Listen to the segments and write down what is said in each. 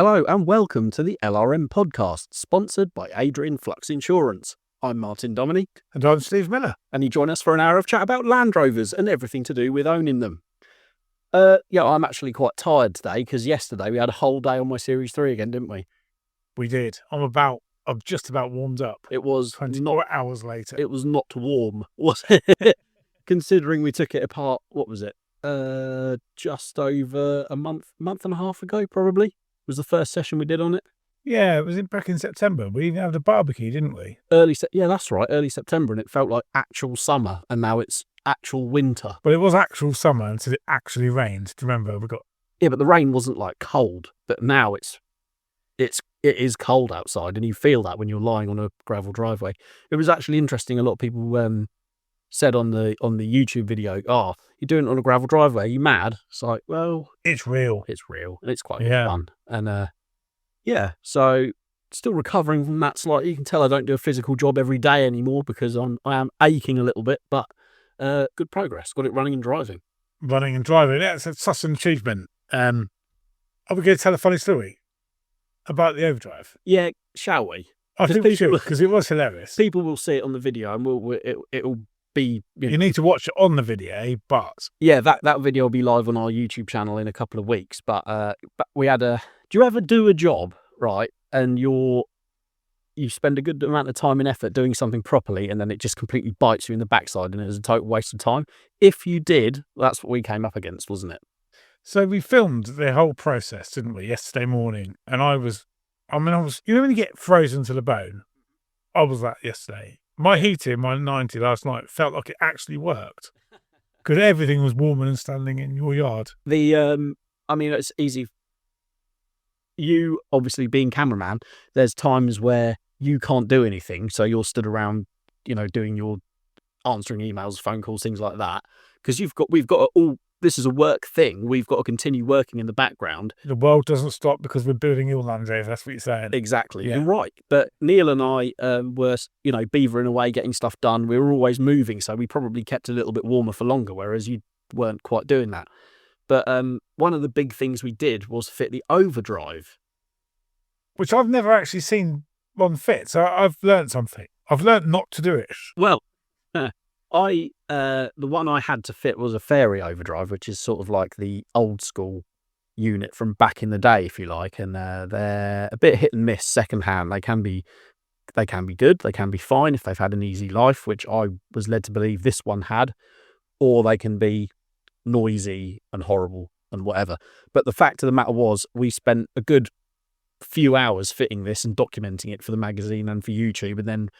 Hello and welcome to the LRM podcast, sponsored by Adrian Flux Insurance. I'm Martin Dominique. And I'm Steve Miller. And you join us for an hour of chat about Land Rovers and everything to do with owning them. I'm actually quite tired today because yesterday we had a whole day on my Series 3 again, didn't we? We did. I'm just about warmed up. It was 24 hours later. It was not warm, was it? Considering we took it apart, what was it? Just over a month and a half ago, probably. Was the first session we did on it. Yeah, it was back in September. We even had a barbecue, didn't we? Yeah, that's right, early September, and it felt like actual summer, and now it's actual winter. Well, it was actual summer until it actually rained. Do you remember? Yeah, but the rain wasn't like cold, but now it is cold outside, and you feel that when you're lying on a gravel driveway. It was actually interesting. A lot of people said on the YouTube video, "Oh, you're doing it on a gravel driveway. Are you mad?" It's like, well, it's real. It's real, and it's quite fun. And so still recovering from that slightly. You can tell I don't do a physical job every day anymore because I am aching a little bit, but good progress. Got it running and driving. Running and driving. That's such an achievement. Are we going to tell a funny story about the overdrive? Yeah, shall we? I think we should, because it was hilarious. People will see it on the video, and it'll be... You need to watch it on the video, but... Yeah, that video will be live on our YouTube channel in a couple of weeks, but we had a... Do you ever do a job, right, and you spend a good amount of time and effort doing something properly, and then it just completely bites you in the backside, and it was a total waste of time? If you did, that's what we came up against, wasn't it? So we filmed the whole process, didn't we, yesterday morning, and I was... you know when you get frozen to the bone? I was that yesterday. My heater in my 90 last night felt like it actually worked because everything was warmer than standing in your yard. It's easy. You, obviously, being cameraman, there's times where you can't do anything, so you're stood around, doing your answering emails, phone calls, things like that, because this is a work thing. We've got to continue working in the background. The world doesn't stop because we're building your Land Rover. That's what you're saying. Exactly. Yeah. You're right. But Neil and I were, beavering away, getting stuff done. We were always moving, so we probably kept a little bit warmer for longer, whereas you weren't quite doing that. But one of the big things we did was fit the overdrive. Which I've never actually seen one fit, so I've learned something. I've learned not to do it. Well, the one I had to fit was a fairy overdrive, which is sort of like the old school unit from back in the day, if you like. And they're a bit hit and miss secondhand. They can be good. They can be fine if they've had an easy life, which I was led to believe this one had, or they can be noisy and horrible and whatever. But the fact of the matter was, we spent a good few hours fitting this and documenting it for the magazine and for YouTube, and then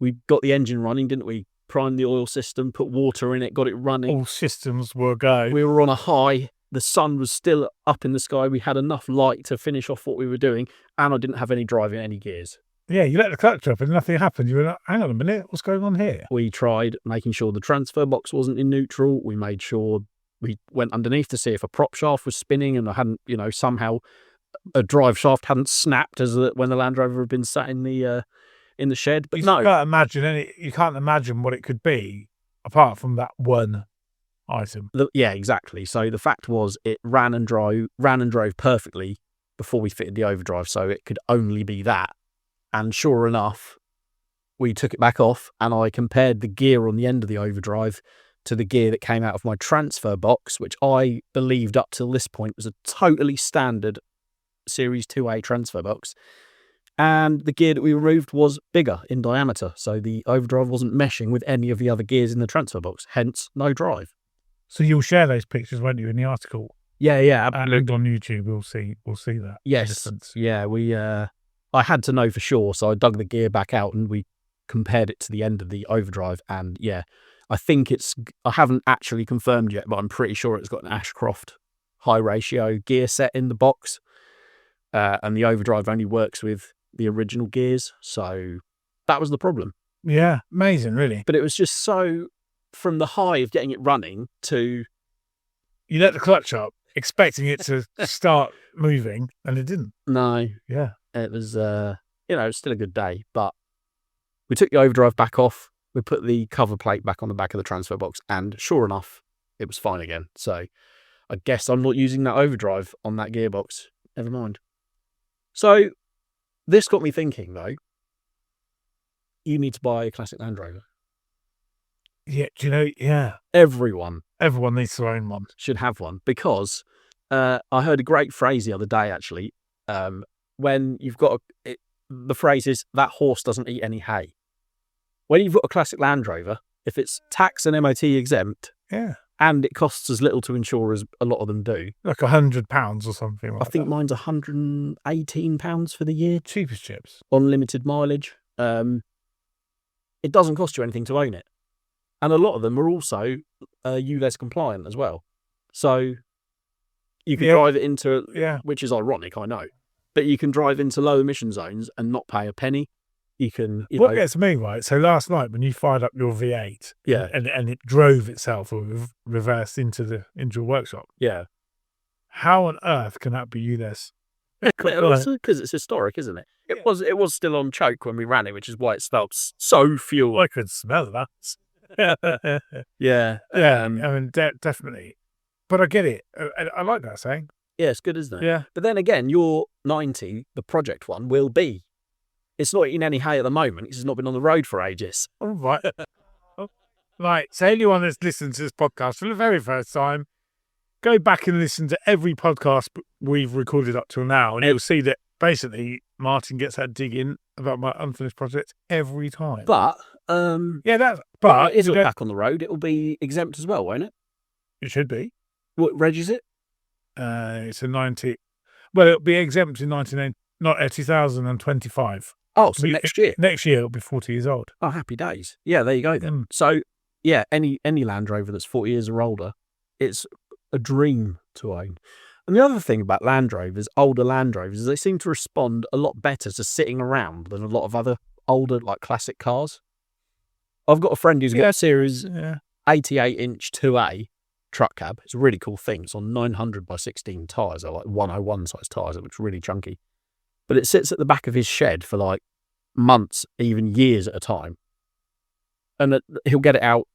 we got the engine running, didn't we? Primed the oil system, put water in it, got it running. All systems were go. We were on a high. The sun was still up in the sky. We had enough light to finish off what we were doing, and I didn't have any drive in any gears. Yeah, you let the clutch up and nothing happened. You were like, hang on a minute, what's going on here? We tried making sure the transfer box wasn't in neutral. We made sure we went underneath to see if a prop shaft was spinning, and I hadn't, somehow a drive shaft hadn't snapped when the Land Rover had been sat in the shed. But you no, you can't imagine what it could be apart from that one item. Yeah, exactly. So the fact was, it ran and drove perfectly before we fitted the overdrive, so it could only be that. And sure enough, we took it back off, and I compared the gear on the end of the overdrive to the gear that came out of my transfer box, which I believed up till this point was a totally standard Series 2A transfer box. And the gear that we removed was bigger in diameter, so the overdrive wasn't meshing with any of the other gears in the transfer box, hence no drive. So you'll share those pictures, won't you, in the article? Yeah, absolutely. And on YouTube, we'll see that. Yes, difference. Yeah, I had to know for sure, so I dug the gear back out and we compared it to the end of the overdrive, and yeah, I haven't actually confirmed yet, but I'm pretty sure it's got an Ashcroft high ratio gear set in the box, and the overdrive only works with the original gears, so that was the problem. Yeah, amazing, really. But it was just so, from the high of getting it running to... You let the clutch up, expecting it to start moving, and it didn't. No. Yeah. It was, it was still a good day, but we took the overdrive back off, we put the cover plate back on the back of the transfer box, and sure enough, it was fine again. So I guess I'm not using that overdrive on that gearbox. Never mind. So this got me thinking, though. You need to buy a classic Land Rover. Yeah, do you know? Yeah, Everyone needs their own one. should have one because I heard a great phrase the other day, actually. When you've got the phrase is that horse doesn't eat any hay. When you've got a classic Land Rover, if it's tax and MOT exempt, Yeah, and it costs as little to insure as a lot of them do, like £100 or something. Like I think that. mine's £118 for the year, Cheapest chips. on limited mileage. It doesn't cost you anything to own it, and a lot of them are also ULEZ compliant as well. So you can drive it into, which is ironic, I know, but you can drive into low emission zones and not pay a penny. You can. What gets me, right? So last night when you fired up your V8, and it drove itself or reversed into your workshop, how on earth can that be ULEZ? Because it's historic, isn't it? It was still on choke when we ran it, which is why it smelled so fuel. I could smell that. Yeah. I mean, definitely. But I get it. I like that saying. Yeah, it's good, isn't it? Yeah. But then again, your 90, the project one, will be. It's not eating any hay at the moment because it's not been on the road for ages. All right. Right. So anyone that's listened to this podcast for the very first time, go back and listen to every podcast we've recorded up till now, and you'll see that basically Martin gets that dig in about my unfinished project every time. But but if it's back on the road, it will be exempt as well, won't it? It should be. What reg is it? It's a 90. Well, it'll be exempt in 2025. Oh, so next year. Next year it'll be 40 years old. Oh, happy days. Yeah, there you go then. So yeah, any Land Rover that's 40 years or older, it's a dream to own. And the other thing about Land Rovers, older Land Rovers, is they seem to respond a lot better to sitting around than a lot of other older, like classic cars. I've got a friend who's got a Series 88-inch 2A truck cab. It's a really cool thing. It's on 900 by 16 tyres, or like 101 size tyres. It looks really chunky. But it sits at the back of his shed for like months, even years at a time. And he'll get it out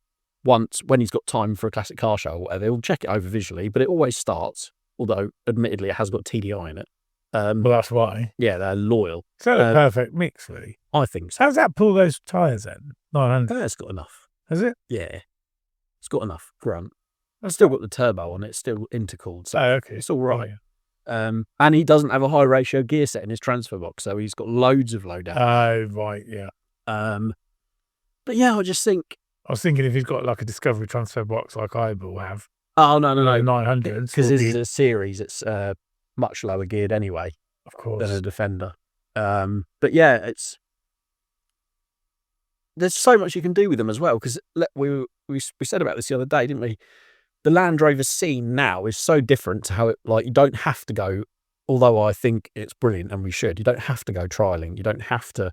once when he's got time for a classic car show or whatever. He'll check it over visually, but it always starts, although admittedly it has got TDI in it. Well, that's why. Yeah, they're loyal. So the perfect mix, really. I think so. How's that pull those tyres then? 900? It's got enough. Has it? Yeah. It's got enough grunt. I've still got the turbo on it. It's still intercooled. So okay. It's all right. Yeah. And he doesn't have a high ratio gear set in his transfer box, so he's got loads of low down. Oh, right, yeah. But yeah, I just think... I was thinking if he's got like a Discovery transfer box like I will have. Oh, no. 900. Because this is a series, it's much lower geared anyway. Of course. Than a Defender. But yeah, there's so much you can do with them as well, because we said about this the other day, didn't we? The Land Rover scene now is so different to how you don't have to go, although I think it's brilliant and we should, you don't have to go trialling. You don't have to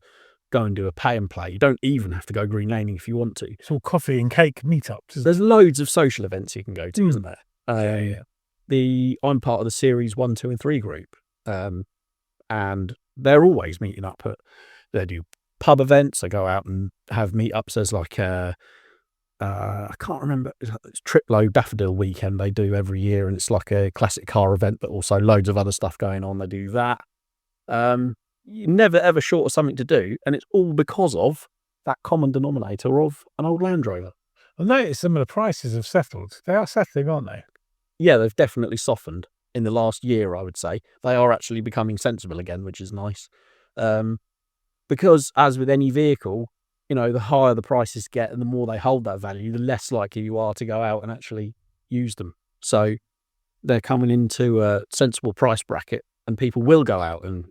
go and do a pay and play. You don't even have to go green laning if you want to. It's all coffee and cake meetups. There's loads of social events you can go to, isn't there? I'm part of the Series 1, 2 and 3 group. And they're always meeting up they do pub events. They go out and have meetups. There's like I can't remember, it's Triplo Daffodil weekend they do every year, and it's like a classic car event, but also loads of other stuff going on. They do that. You're never ever short of something to do, and it's all because of that common denominator of an old Land Rover. I noticed some of the prices have settled. They are settling, aren't they? Yeah, they've definitely softened in the last year, I would say. They are actually becoming sensible again, which is nice. Because as with any vehicle, the higher the prices get and the more they hold that value, the less likely you are to go out and actually use them. So they're coming into a sensible price bracket, and people will go out and,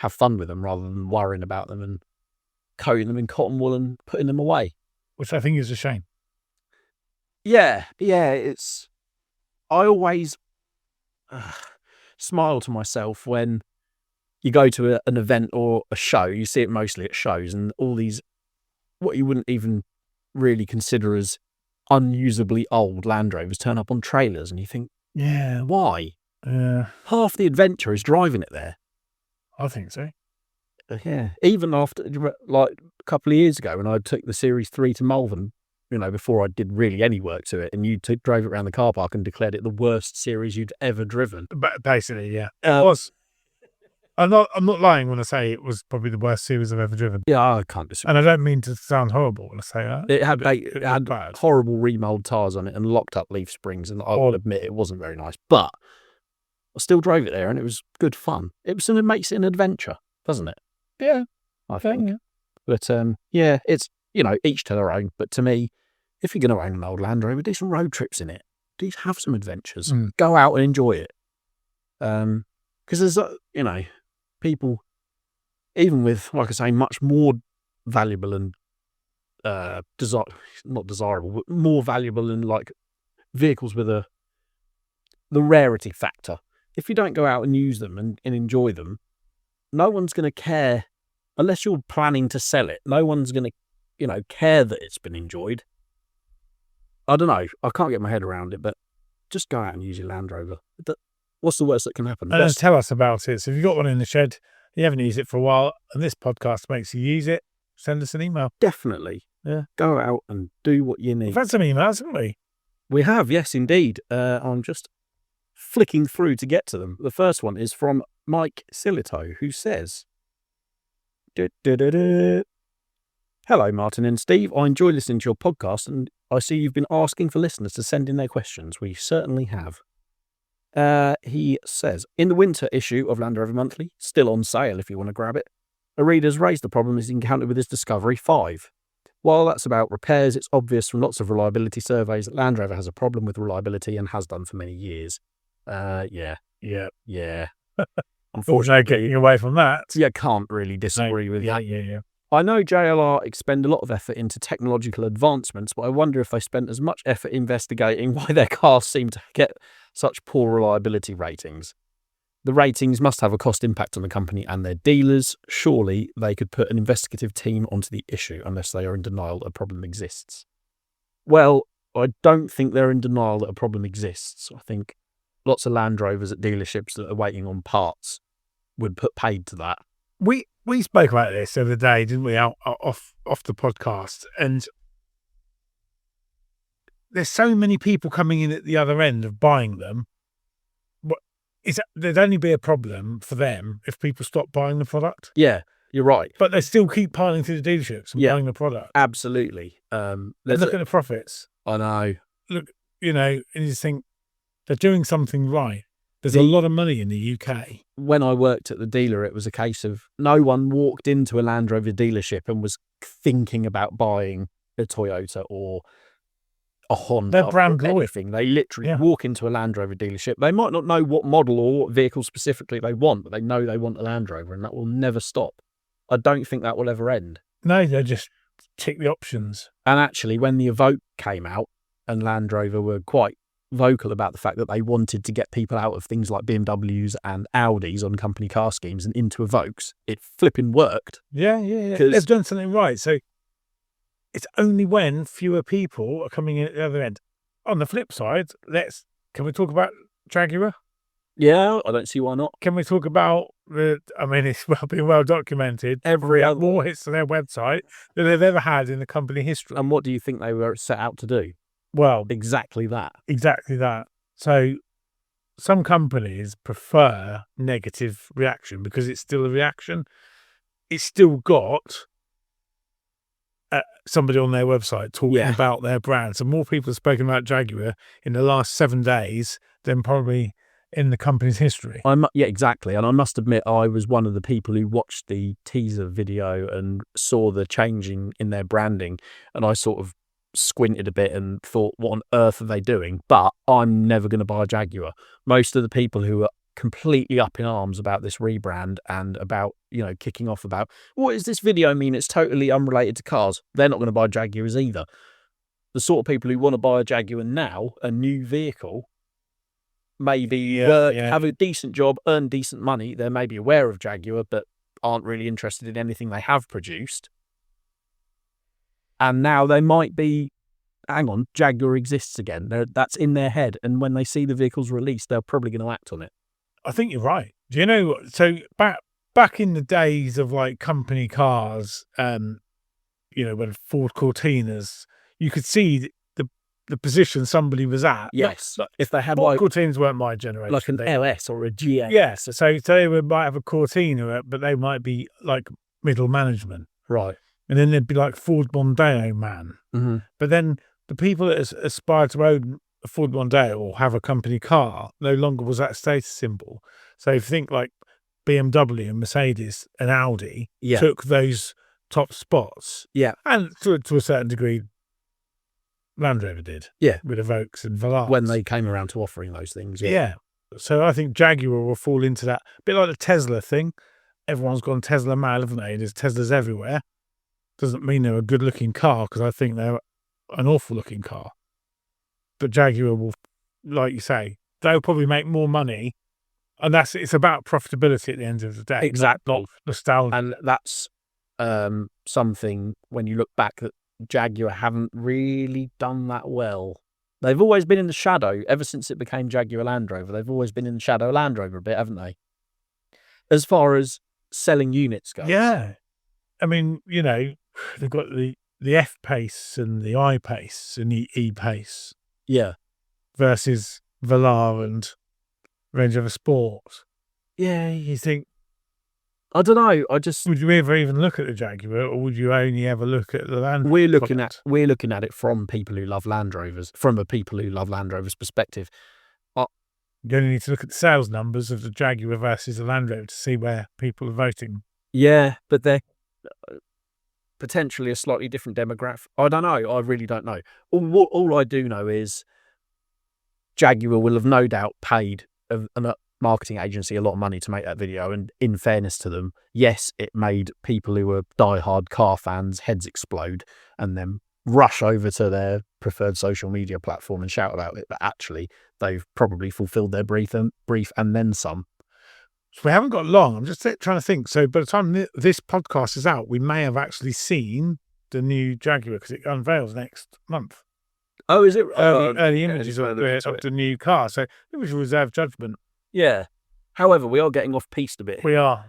have fun with them rather than worrying about them and coating them in cotton wool and putting them away. Which I think is a shame. Yeah, I always smile to myself when you go to an event or a show. You see it mostly at shows, and all these, what you wouldn't even really consider as unusably old Land Rovers turn up on trailers, and you think, yeah, why? Half the adventure is driving it there. I think so. Yeah. Even after, like a couple of years ago when I took the Series 3 to Malvern, before I did really any work to it, and you drove it around the car park and declared it the worst series you'd ever driven. But basically, yeah. It was. I'm not lying when I say it was probably the worst series I've ever driven. Yeah, I can't disagree. And I don't mean to sound horrible when I say that. It had It was bad. horrible remold tyres on it and locked up leaf springs, and I will admit it wasn't very nice. But I still drove it there, and it was good fun. It makes it an adventure, doesn't it? Yeah, I think. yeah. But yeah, it's, you know, each to their own. But to me, if you're going to own an old Land Rover, do some road trips in it. Do have some adventures. Go out and enjoy it. Because there's, you know, people, even with, like I say, much more valuable and not desirable, but more valuable and like vehicles with the rarity factor. If you don't go out and use them and enjoy them, no one's going to care, unless you're planning to sell it. No one's going to, you know, care that it's been enjoyed. I don't know. I can't get my head around it, but just go out and use your Land Rover. What's the worst that can happen? And tell us about it. So if you've got one in the shed, you haven't used it for a while, and this podcast makes you use it, send us an email. Definitely. Yeah. Go out and do what you need. We've had some emails, haven't we? We have, yes, indeed. I'm just flicking through to get to them. The first one is from Mike Silito, who says, Hello, Martin and Steve. I enjoy listening to your podcast, and I see you've been asking for listeners to send in their questions. We certainly have. He says, in the winter issue of Land Rover Monthly, still on sale if you want to grab it, a reader's raised the problem he's encountered with his Discovery 5. While that's about repairs, it's obvious from lots of reliability surveys that Land Rover has a problem with reliability and has done for many years. Yeah. Unfortunately, getting away from that. Yeah, can't really disagree with that. you. Yeah. I know JLR expend a lot of effort into technological advancements, but I wonder if they spent as much effort investigating why their cars seem to get such poor reliability ratings. The ratings must have a cost impact on the company and their dealers. Surely they could put an investigative team onto the issue unless they are in denial that a problem exists. Well, I don't think they're in denial that a problem exists. I think lots of Land Rovers at dealerships that are waiting on parts would put paid to that. We spoke about this the other day, didn't we, off the podcast? And there's so many people coming in at the other end of buying them. There'd only be a problem for them if people stop buying the product. Yeah, you're right. But they still keep piling through the dealerships and buying the product. Absolutely. Look at the profits. I know. Look, you know, and you think they're doing something right. There's a lot of money in the UK. When I worked at the dealer, it was a case of no one walked into a Land Rover dealership and was thinking about buying a Toyota or a Honda. They're brand loyal. They literally walk into a Land Rover dealership. They might not know what model or what vehicle specifically they want, but they know they want a Land Rover, and that will never stop. I don't think that will ever end. No, they just tick the options. And actually, when the Evoque came out, and Land Rover were quite vocal about the fact that they wanted to get people out of things like BMWs and Audis on company car schemes and into Evoques, it flipping worked. Yeah. They've done something right. So it's only when fewer people are coming in at the other end. On the flip side, can we talk about Jaguar? Yeah, I don't see why not. Can we talk about it's been well documented. Every other more hits to their website than they've ever had in the company history. And what do you think they were set out to do? Well, exactly that. So some companies prefer negative reaction because it's still a reaction. It's still got somebody on their website talking about their brand. So more people have spoken about Jaguar in the last 7 days than probably in the company's history. Exactly. And I must admit, I was one of the people who watched the teaser video and saw the changing in their branding. And I sort of squinted a bit and thought, what on earth are they doing? But I'm never going to buy a Jaguar. Most of the people who are completely up in arms about this rebrand and about, kicking off about, what does this video mean? It's totally unrelated to cars. They're not going to buy Jaguars either. The sort of people who want to buy a Jaguar now, a new vehicle, maybe have a decent job, earn decent money. They're maybe aware of Jaguar, but aren't really interested in anything they have produced. And now they might be, hang on, Jaguar exists again. That's in their head. And when they see the vehicles released, they're probably going to act on it. I think you're right. Do you know, so back in the days of like company cars, when Ford Cortinas, you could see the position somebody was at. Yes. Like, If they had what Cortinas weren't my generation. like an LS or a GS. Yeah, so they might have a Cortina, but they might be like middle management. Right. And then there'd be like Ford Mondeo man. Mm-hmm. But then the people that aspire to own a Ford Mondeo or have a company car no longer was that status symbol. So if you think like BMW and Mercedes and Audi took those top spots. Yeah. And to a certain degree, Land Rover did. Yeah. With Evoques and Velardes. When they came around to offering those things. Yeah. So I think Jaguar will fall into that. A bit like the Tesla thing. Everyone's gone Tesla mad, haven't they? There's Teslas everywhere. Doesn't mean they're a good looking car, because I think they're an awful looking car. But Jaguar will, like you say, they'll probably make more money. And it's about profitability at the end of the day. Exactly. Not nostalgia. And that's something, when you look back, that Jaguar haven't really done that well. They've always been in the shadow ever since it became Jaguar Land Rover. They've always been in the shadow of Land Rover a bit, haven't they? As far as selling units go. Yeah. I mean, you know, they've got the F-Pace and the I-Pace and the E-Pace. Yeah. Versus Velar and Range Rover Sport. Yeah, you think... I don't know. Would you ever even look at the Jaguar, or would you only ever look at the Land Rover? We're looking at it from people who love Land Rovers, from a people who love Land Rovers perspective. You only need to look at the sales numbers of the Jaguar versus the Land Rover to see where people are voting. Yeah, but they're potentially a slightly different demographic. I don't know. I really don't know. All I do know is Jaguar will have no doubt paid a marketing agency a lot of money to make that video, and in fairness to them, yes, it made people who were diehard car fans' heads explode and then rush over to their preferred social media platform and shout about it, but actually they've probably fulfilled their brief and then some. So we haven't got long. I'm just trying to think. So by the time this podcast is out, we may have actually seen the new Jaguar, because it unveils next month. Oh, is it? Early images of the new car. So I think we should reserve judgment. Yeah. However, we are getting off-piste a bit. We are.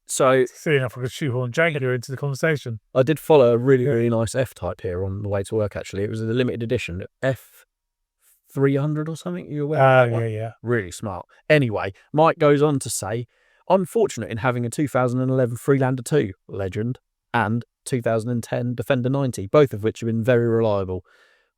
So seeing if I could shoehorn Jaguar into the conversation. I did follow a really, really nice F-Type here on the way to work, actually. It was a limited edition, F300 or something. You aware? Yeah. Really smart. Anyway, Mike goes on to say, I'm fortunate in having a 2011 Freelander 2 Legend and 2010 Defender 90, both of which have been very reliable.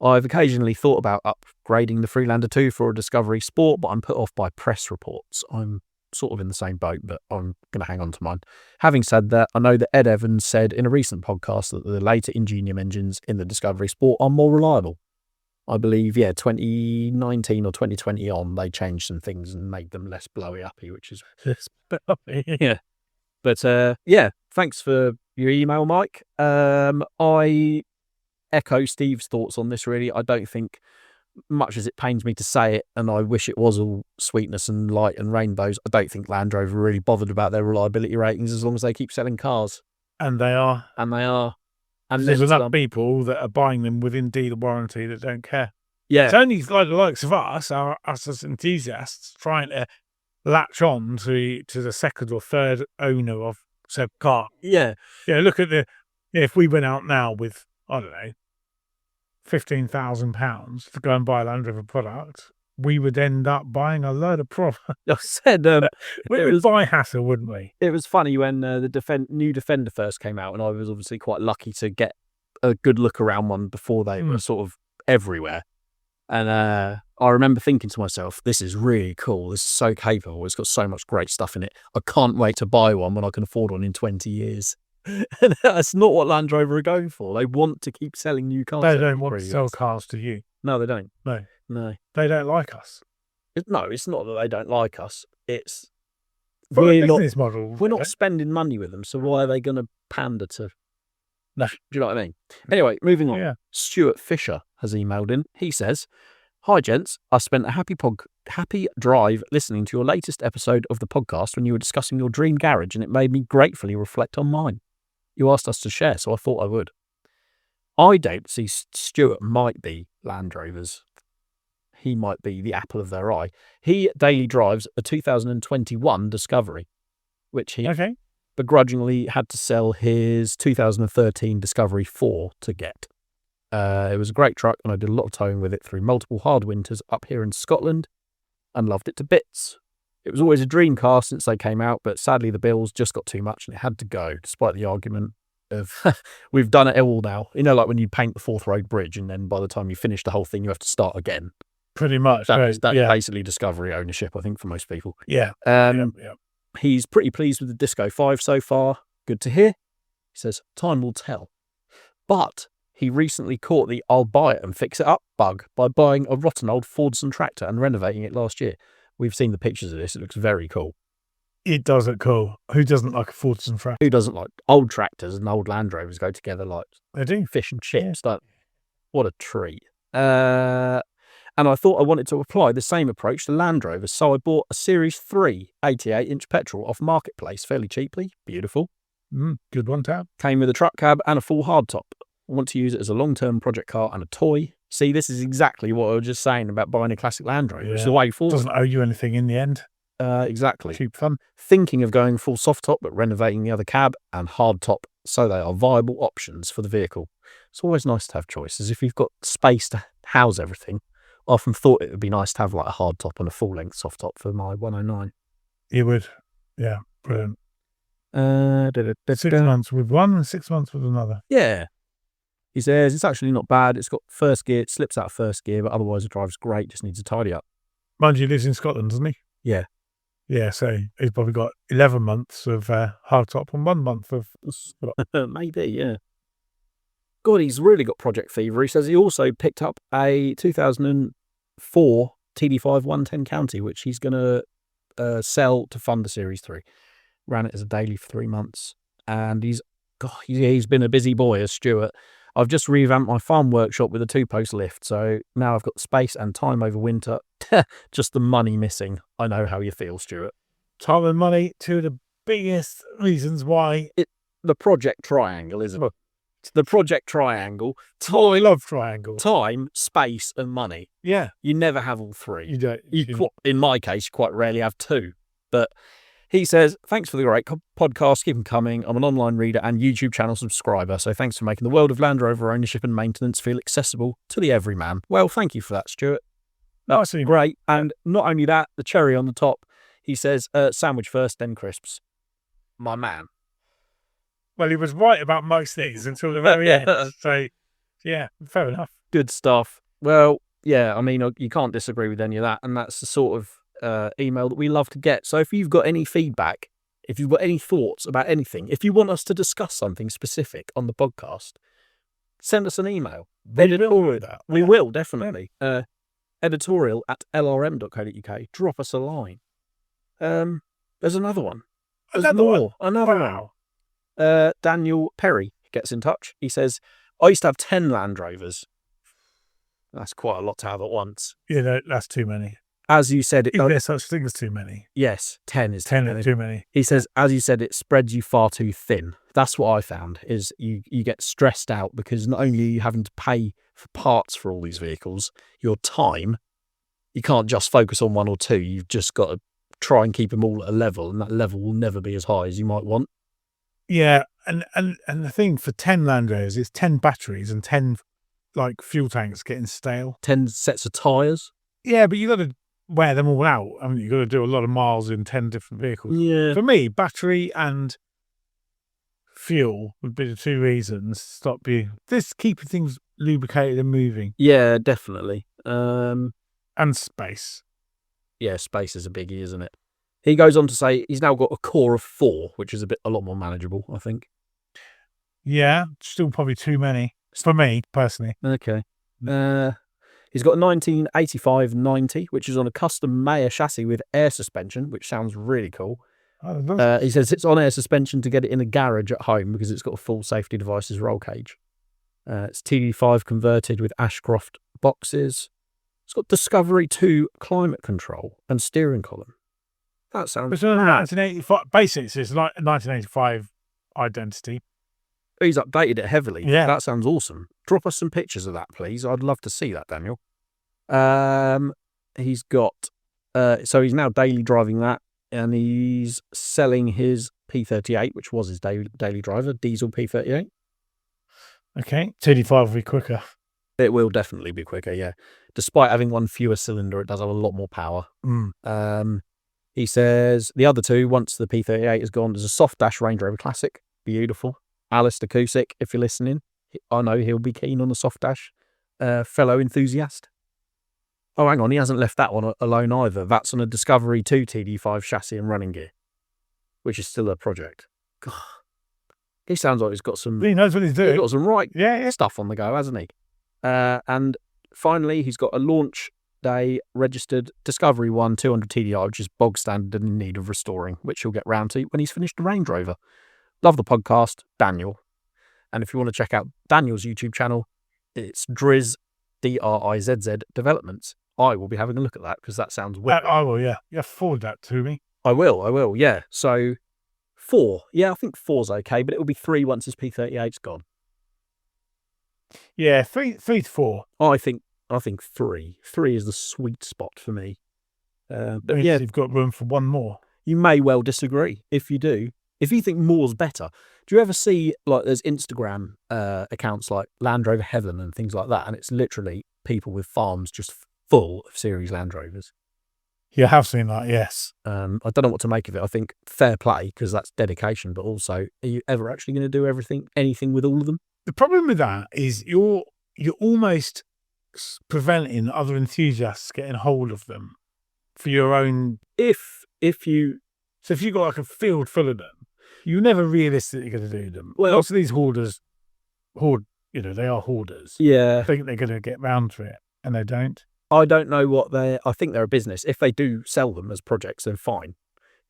I've occasionally thought about upgrading the Freelander 2 for a Discovery Sport, but I'm put off by press reports. I'm sort of in the same boat, but I'm going to hang on to mine. Having said that, I know that Ed Evans said in a recent podcast that the later Ingenium engines in the Discovery Sport are more reliable. I believe, 2019 or 2020 on, they changed some things and made them less blowy-uppy, which is... yeah. But, thanks for your email, Mike. I echo Steve's thoughts on this, really. I don't think, much as it pains me to say it, and I wish it was all sweetness and light and rainbows, I don't think Land Rover are really bothered about their reliability ratings as long as they keep selling cars. And they are. And there's enough people that are buying them within dealer warranty that don't care. Yeah. It's only like the likes of us as enthusiasts, trying to latch on to the second or third owner of said car. Yeah. Yeah, look at if we went out now with, I don't know, £15,000 to go and buy a Land Rover product, we would end up buying a load of product. I said we would buy hassle, wouldn't we? It was funny when the new Defender first came out, and I was obviously quite lucky to get a good look around one before they were sort of everywhere. And I remember thinking to myself, this is really cool. This is so capable. It's got so much great stuff in it. I can't wait to buy one when I can afford one in 20 years. And that's not what Land Rover are going for. They want to keep selling new cars. They don't want to sell cars to you. No, they don't. No. They don't like us. No, it's not that they don't like us. It's we're not spending money with them, so why are they going to pander to... No, do you know what I mean? Anyway, moving on. Yeah. Stuart Fisher has emailed in. He says, "Hi gents, I spent a happy drive listening to your latest episode of the podcast when you were discussing your dream garage, and it made me gratefully reflect on mine. You asked us to share, so I thought I would. I don't see Stuart might be Land Rovers. He might be the apple of their eye. He daily drives a 2021 Discovery, which he begrudgingly had to sell his 2013 Discovery 4 to get. It was a great truck, and I did a lot of towing with it through multiple hard winters up here in Scotland, and loved it to bits. It was always a dream car since they came out, but sadly the bills just got too much and it had to go, despite the argument of we've done it all now. You know, like when you paint the Forth Road Bridge and then by the time you finish the whole thing, you have to start again. Pretty much. That's basically Discovery ownership, I think, for most people. Yeah. He's pretty pleased with the Disco 5 so far. Good to hear. He says, time will tell. But he recently caught the I'll buy it and fix it up bug by buying a rotten old Fordson tractor and renovating it last year. We've seen the pictures of this. It looks very cool. It does look cool. Who doesn't like a Fordson tractor? Who doesn't like old tractors and old Land Rovers go together like they do? Fish and chips. Yeah. What a treat. And I thought I wanted to apply the same approach to Land Rovers, so I bought a Series 3 88-inch petrol off Marketplace fairly cheaply. Beautiful. Good one, Tab. Came with a truck cab and a full hardtop. I want to use it as a long-term project car and a toy. See, this is exactly what I was just saying about buying a classic Land Rover. It's the way forward. Doesn't owe you anything in the end. Exactly. Cheap fun. Thinking of going full soft top, but renovating the other cab and hard top, so they are viable options for the vehicle. It's always nice to have choices. If you've got space to house everything, I often thought it would be nice to have like a hard top and a full length soft top for my 109. You would. Yeah. Brilliant. 6 months with one and 6 months with another. Yeah. He says it's actually not bad. It's got first gear. It slips out of first gear, but otherwise it drives great. Just needs to tidy up. Mind you, he lives in Scotland, doesn't he? Yeah. Yeah, so he's probably got 11 months of hardtop and 1 month of... Maybe, yeah. God, he's really got project fever. He says he also picked up a 2004 TD5 110 County, which he's going to sell to fund the Series 3. Ran it as a daily for 3 months. And he's been a busy boy as Stuart. I've just revamped my farm workshop with a 2-post lift, so now I've got space and time over winter. Just the money missing. I know how you feel, Stuart. Time and money, two of the biggest reasons why. The project triangle, isn't it? It's the project triangle. I love triangles. Time, space, and money. Yeah. You never have all three. You don't. In my case, you quite rarely have two. But he says, thanks for the great podcast. Keep them coming. I'm an online reader and YouTube channel subscriber, so thanks for making the world of Land Rover ownership and maintenance feel accessible to the everyman. Well, thank you for that, Stuart. That's great. And not only that, the cherry on the top, he says, sandwich first, then crisps. My man. Well, he was right about most things until the very end. So, yeah, fair enough. Good stuff. Well, yeah, I mean, you can't disagree with any of that. And that's the sort of email that we love to get. So if you've got any feedback, if you've got any thoughts about anything, if you want us to discuss something specific on the podcast, send us an email. We will, definitely. Editorial at lrm.co.uk. Drop us a line. There's another one. Another one. Daniel Perry gets in touch. He says, I used to have 10 Land Rovers. That's quite a lot to have at once. Yeah, no, that's too many. As you said, is there such thing as too many? Yes, 10 is 10 is too many. He says, as you said, it spreads you far too thin. That's what I found, is you get stressed out because not only are you having to pay for parts for all these vehicles, your time, you can't just focus on one or two. You've just got to try and keep them all at a level, and that level will never be as high as you might want. Yeah, and the thing for 10 Land Rovers is 10 batteries and 10 like fuel tanks getting stale. 10 sets of tyres. Yeah, but you got to wear them all out. I mean, you got to do a lot of miles in 10 different vehicles. Yeah. For me, battery and fuel would be the two reasons. Keeping things lubricated and moving. Yeah, definitely. And space. Yeah, space is a biggie, isn't it? He goes on to say he's now got a core of 4, which is a lot more manageable, I think. Yeah, still probably too many for me personally. Okay. He's got a 1985 90, which is on a custom Mayer chassis with air suspension, which sounds really cool. He says it's on air suspension to get it in a garage at home because it's got a full safety devices roll cage. It's TD5 converted with Ashcroft boxes. It's got Discovery 2 climate control and steering column. That sounds... It's 1985. Basically, it's like 1985 identity. He's updated it heavily. Yeah. That sounds awesome. Drop us some pictures of that, please. I'd love to see that, Daniel. He's got... so he's now daily driving that, and he's selling his P38, which was his daily driver, diesel P38. Okay. TD5 will be quicker. It will definitely be quicker, yeah. Despite having one fewer cylinder, it does have a lot more power. He says the other two, once the P38 is gone, there's a soft dash Range Rover Classic. Beautiful. Alistair Cusick, if you're listening, I know he'll be keen on the soft dash. Fellow enthusiast. Oh, hang on, he hasn't left that one alone either. That's on a Discovery 2 TD5 chassis and running gear, which is still a project. God. He sounds like he's got some... He knows what he's doing. He's got some right yeah. stuff on the go, hasn't he? And finally, he's got a launch day registered Discovery 1 200 TDI, which is bog standard and in need of restoring, which he'll get round to when he's finished the Range Rover. Love the podcast, Daniel. And if you want to check out Daniel's YouTube channel, it's Drizz, DRIZZ Developments. I will be having a look at that because that sounds weird. I will, yeah. You forward that to me. I will, yeah. So 4. Yeah, I think 4's okay, but it will be 3 once his P38's gone. Yeah, 3 to 4. I think 3. 3 is the sweet spot for me. But yeah, you've got room for one more. You may well disagree. If you do, if you think more's better, do you ever see, like, there's Instagram accounts like Land Rover Heaven and things like that, and it's literally people with farms just full of series Land Rovers. Yeah, I have seen that, yes. I don't know what to make of it. I think fair play, because that's dedication, but also, are you ever actually going to do anything with all of them? The problem with that is you're almost preventing other enthusiasts getting hold of them for your own. If you've got like a field full of them, you're never realistically going to do them. Well, lots of these hoarders, they are hoarders. Yeah, think they're going to get round to it, and they don't. I don't know I think they're a business. If they do sell them as projects, then fine.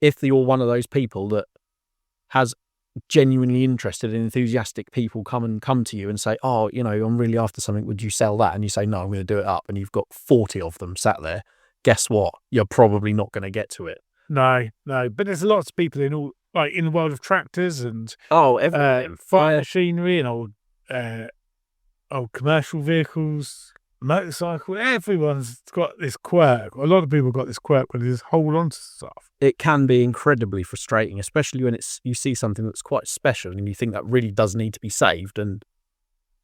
If you're one of those people that has genuinely interested and enthusiastic people come to you and say, oh, I'm really after something, would you sell that? And you say, no, I'm going to do it up. And you've got 40 of them sat there. Guess what? You're probably not going to get to it. No. But there's lots of people in the world of tractors and everything. Fire machinery and old commercial vehicles, motorcycle. Everyone's got this quirk. A lot of people got this quirk where they just hold on to stuff. It can be incredibly frustrating, especially when you see something that's quite special and you think that really does need to be saved, and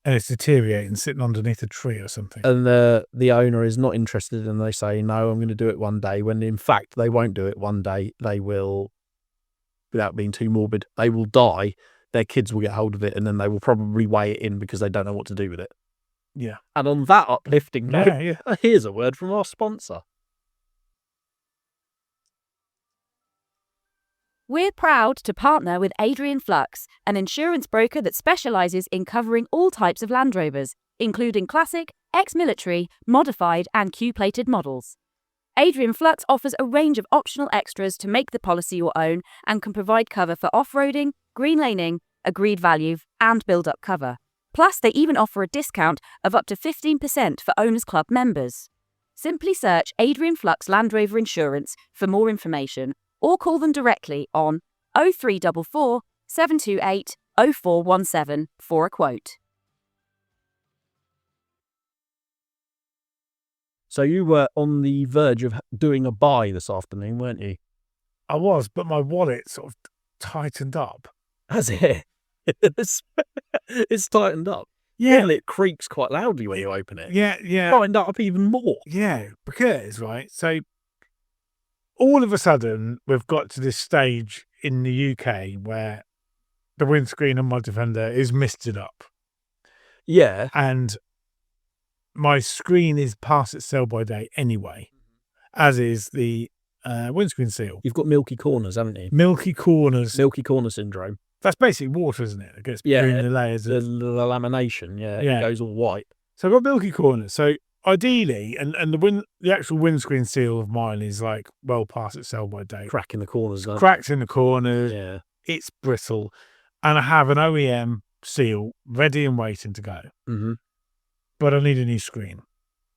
it's deteriorating, sitting underneath a tree or something. And the owner is not interested, and they say, no, I'm going to do it one day, when in fact they won't do it one day. They will, without being too morbid, they will die. Their kids will get hold of it, and then they will probably weigh it in because they don't know what to do with it. Yeah. And on that uplifting note, here's a word from our sponsor. We're proud to partner with Adrian Flux, an insurance broker that specialises in covering all types of Land Rovers, including classic, ex-military, modified and Q-plated models. Adrian Flux offers a range of optional extras to make the policy your own and can provide cover for off-roading, green laning, agreed value and build-up cover. Plus, they even offer a discount of up to 15% for Owners Club members. Simply search Adrian Flux Land Rover Insurance for more information or call them directly on 0344 728 0417 for a quote. So you were on the verge of doing a buy this afternoon, weren't you? I was, but my wallet sort of tightened up. Has it? It's tightened up. Yeah. And it creaks quite loudly when you open it. Yeah. Tightened up even more. Yeah, because, right, so all of a sudden we've got to this stage in the UK where the windscreen on my Defender is misted up. Yeah. And my screen is past its sell-by date anyway, as is the windscreen seal. You've got milky corners, haven't you? Milky corners. Milky corner syndrome. That's basically water, isn't it? It gets between the layers. The lamination, it goes all white. So I've got milky corners. So ideally, and the actual windscreen seal of mine is like well past its sell-by date. Crack in the corners. Cracks in the corners. Yeah. It's brittle. And I have an OEM seal ready and waiting to go. Mm-hmm. But I need a new screen.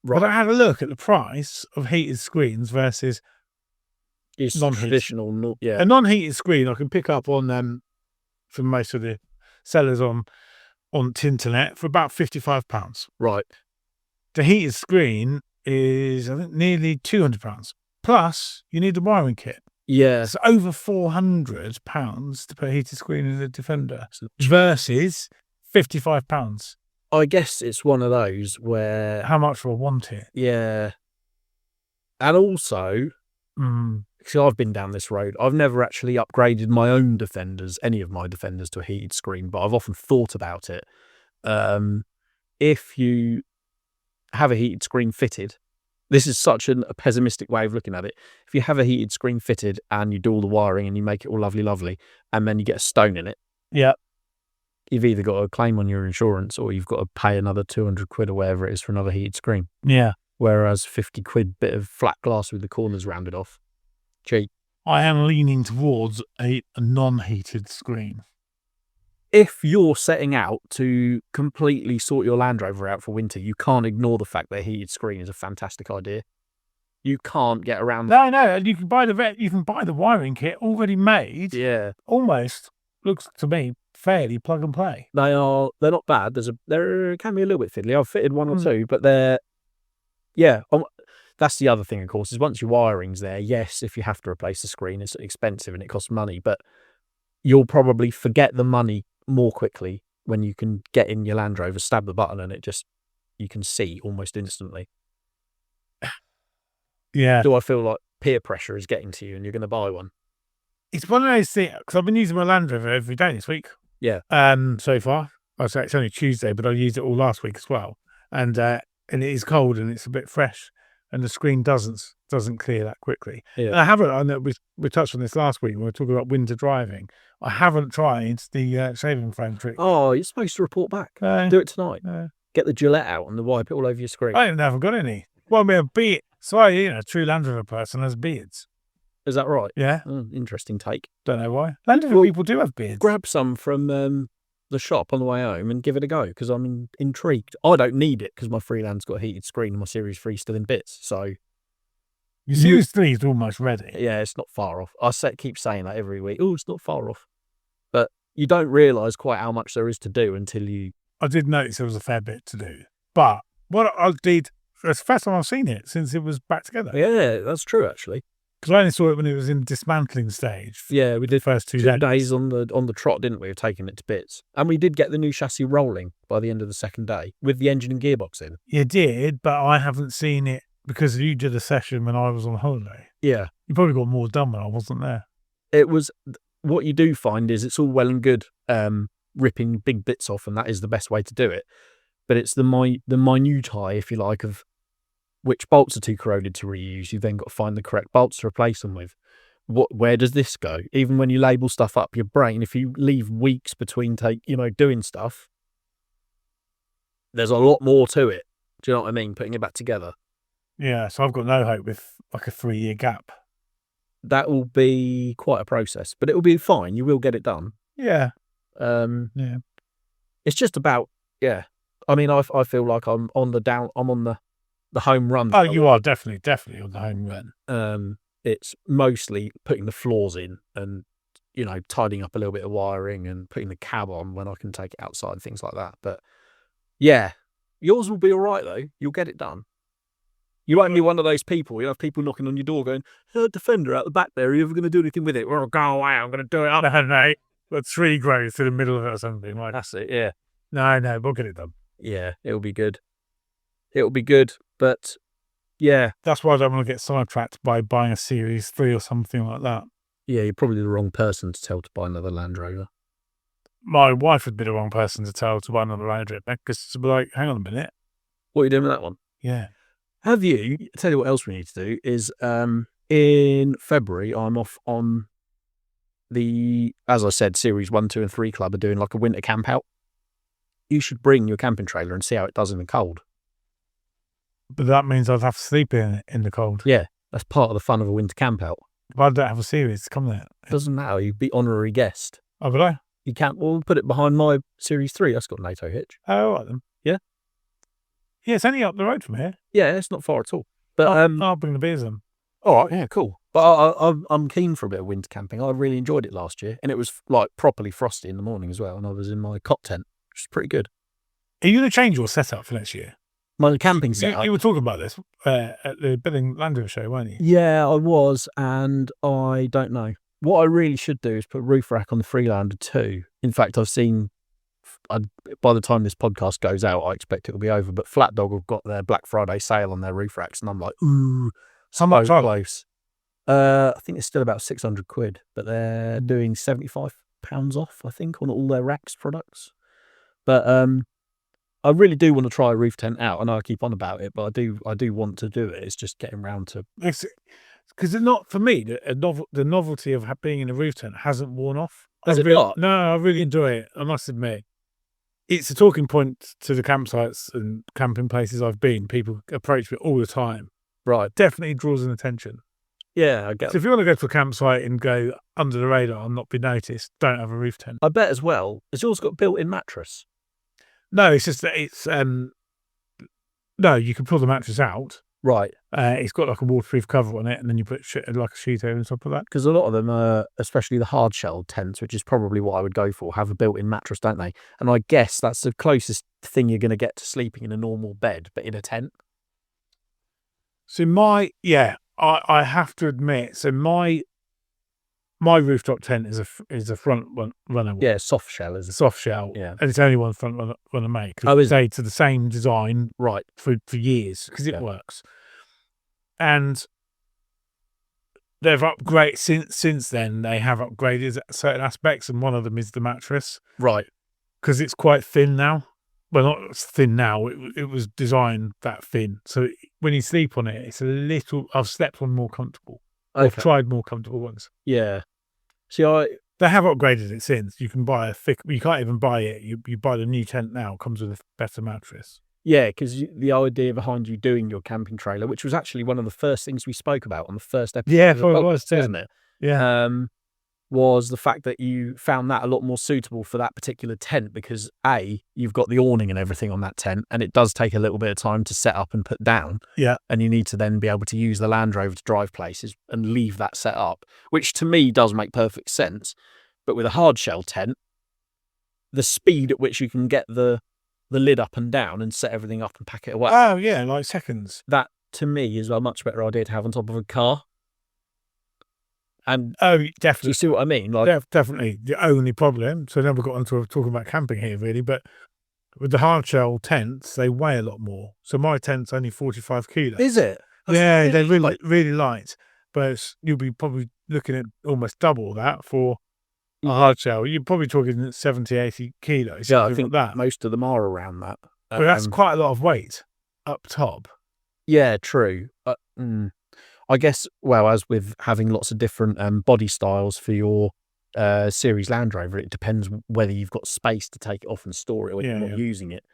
Right. But I had a look at the price of heated screens versus non-traditional. Yeah. A non-heated screen I can pick up on from most of the sellers on Tinternet for about £55. Right. The heated screen is, I think, nearly £200. Plus, you need the wiring kit. Yeah. It's over £400 to put a heated screen in the Defender versus £55. I guess it's one of those where, How much will I want it? yeah. And also, because I've been down this road, I've never actually upgraded my own Defenders, any of my Defenders, to a heated screen, but I've often thought about it. If you have a heated screen fitted, this is such a pessimistic way of looking at it. If you have a heated screen fitted and you do all the wiring and you make it all lovely, and then you get a stone in it, Yeah. you've either got to claim on your insurance or you've got to pay another 200 quid or whatever it is for another heated screen. Yeah. Whereas 50 quid bit of flat glass with the corners rounded off, cheap. I am leaning towards a non-heated screen. If you're setting out to completely sort your Land Rover out for winter, you can't ignore the fact that a heated screen is a fantastic idea. You can't get around. No, you can buy the wiring kit already made. Yeah, Almost looks to me fairly plug and play. they're not bad. There can be a little bit fiddly. I've fitted one or two, but that's the other thing, of course, is once your wiring's there, yes, if you have to replace the screen, it's expensive and it costs money, but you'll probably forget the money more quickly when you can get in your Land Rover, stab the button, and you can see almost instantly. Yeah. Do I feel like peer pressure is getting to you and you're going to buy one? It's one of those things, because I've been using my Land Rover every day this week. Yeah. So far. I'd say it's only Tuesday, but I used it all last week as well. And it is cold and it's a bit fresh, and the screen doesn't clear that quickly. Yeah. And I haven't, I know we touched on this last week when we were talking about winter driving. I haven't tried the shaving foam trick. Oh, you're supposed to report back. Do it tonight. No. Get the Gillette out and wipe it all over your screen. I haven't got any. Well, I mean, a beard. So a true Land Rover person has beards. Is that right? Yeah. Interesting take. Don't know why. Land Rover people do have beards. Grab some from the shop on the way home and give it a go, because I'm intrigued. I don't need it because my Freeland's got a heated screen and my Series 3 still in bits. So Your Series 3 is almost ready. yeah, it's not far off. Keep saying that every week. Oh, it's not far off. But you don't realise quite how much there is to do until you... I did notice there was a fair bit to do. But what I did, it's the first time I've seen it since it was back together. Yeah, that's true, actually. Because I only saw it when it was in dismantling stage. Yeah, we did first 2 days on the trot, didn't we, of taking it to bits. And we did get the new chassis rolling by the end of the second day with the engine and gearbox in. You did, but I haven't seen it because you did a session when I was on holiday. Yeah. You probably got more done when I wasn't there. It was... What you do find is it's all well and good ripping big bits off, and that is the best way to do it. But it's the minutiae, if you like, of which bolts are too corroded to reuse. You've then got to find the correct bolts to replace them with. Where does this go? Even when you label stuff up, your brain, if you leave weeks between doing stuff, there's a lot more to it. Do you know what I mean? Putting it back together. Yeah, so I've got no hope with like a 3-year gap. That will be quite a process, but it will be fine. You will get it done. Yeah. Yeah. It's just about, yeah. I mean, I feel like I'm on the home run. Oh, you are definitely on the home run. It's mostly putting the floors in and, tidying up a little bit of wiring and putting the cab on when I can take it outside, things like that. But yeah, yours will be all right though. You'll get it done. You won't be one of those people. You have people knocking on your door going, Defender out the back there. Are you ever going to do anything with it? Well, go away. I'm going to do it up. No. The tree grows through the middle of it or something. Like that's it, yeah. No, we'll get it done. Yeah, it'll be good. It'll be good, but yeah. That's why I don't want to get sidetracked by buying a Series 3 or something like that. Yeah, you're probably the wrong person to tell to buy another Land Rover. My wife would be the wrong person to tell to buy another Land Rover, because she'd be like, hang on a minute. What are you doing with that one? Yeah. Have you, tell you what else we need to do is, in February, I'm off on as I said, Series 1, 2 and 3 Club are doing like a winter camp out. You should bring your camping trailer and see how it does in the cold. But that means I'd have to sleep in the cold. Yeah, that's part of the fun of a winter camp out. But I don't have a Series to come there. Doesn't matter, you'd be honorary guest. Oh, would I? You can't, well, put it behind my Series 3, that's got NATO hitch. Oh, all right then. Yeah? Yeah, it's only up the road from here. Yeah, it's not far at all. But I'll bring the beers in. All right, yeah, cool. But I'm keen for a bit of winter camping. I really enjoyed it last year, and it was like properly frosty in the morning as well. And I was in my cot tent, which is pretty good. Are you going to change your setup for next year? My camping setup. You were talking about this at the Billing Land Rover show, weren't you? Yeah, I was, and I don't know. What I really should do is put a roof rack on the Freelander too. In fact, I've seen by the time this podcast goes out, I expect it'll be over. But Flat Dog have got their Black Friday sale on their roof racks, and I'm like, ooh, How much so are close. I think it's still about £600, but they're doing £75 off, I think, on all their racks products. But I really do want to try a roof tent out. I know I keep on about it, but I do want to do it. It's just getting round to. Because not for me, the novelty of being in a roof tent hasn't worn off. Has it not? No, I really enjoy it. I must admit, it's a talking point to the campsites and camping places I've been. People approach me all the time. Right. Definitely draws an attention. Yeah, I get. So if you want to go to a campsite and go under the radar and not be noticed, don't have a roof tent. I bet as well. Has yours got a built-in mattress? No, it's just that it's no, you can pull the mattress out. Right. It's got like a waterproof cover on it, and then you put like a sheet over on top of that. Because a lot of them, especially the hard shell tents, which is probably what I would go for, have a built-in mattress, don't they? And I guess that's the closest thing you're going to get to sleeping in a normal bed, but in a tent. So I have to admit, so my rooftop tent is a front runner. Yeah, soft shell is a soft shell. Yeah, and it's only one front runner make. Oh, is stayed to the same design right for years because it works. And they've upgraded since then. They have upgraded certain aspects, and one of them is the mattress. Right, because it's quite thin now. Well, not thin now. It was designed that thin, so when you sleep on it, it's a little. I've slept on more comfortable. okay. I've tried more comfortable ones. Yeah. See, they have upgraded it since. You can buy a thick. You can't even buy it. You buy the new tent now. It comes with a better mattress. Yeah, because the idea behind you doing your camping trailer, which was actually one of the first things we spoke about on the first episode. Yeah, it was, wasn't it? Yeah. Was the fact that you found that a lot more suitable for that particular tent because A, you've got the awning and everything on that tent, and it does take a little bit of time to set up and put down. Yeah. And you need to then be able to use the Land Rover to drive places and leave that set up, which to me does make perfect sense. But with a hard shell tent, the speed at which you can get the lid up and down and set everything up and pack it away. Oh, yeah, like seconds. That, to me, is a much better idea to have on top of a car. And definitely. Do you see what I mean? Like, definitely. The only problem, so now we've got onto talking about camping here, really, but with the hard shell tents, they weigh a lot more. So my tent's only 45 kilos. Is it? Yeah, they're really light. But you'll be probably looking at almost double that for a hard shell. You're probably talking 70, 80 kilos. Yeah, I think that. Most of them are around that. But that's quite a lot of weight up top. Yeah, true. I guess, well, as with having lots of different body styles for your series Land Rover, it depends whether you've got space to take it off and store it or you're not using it.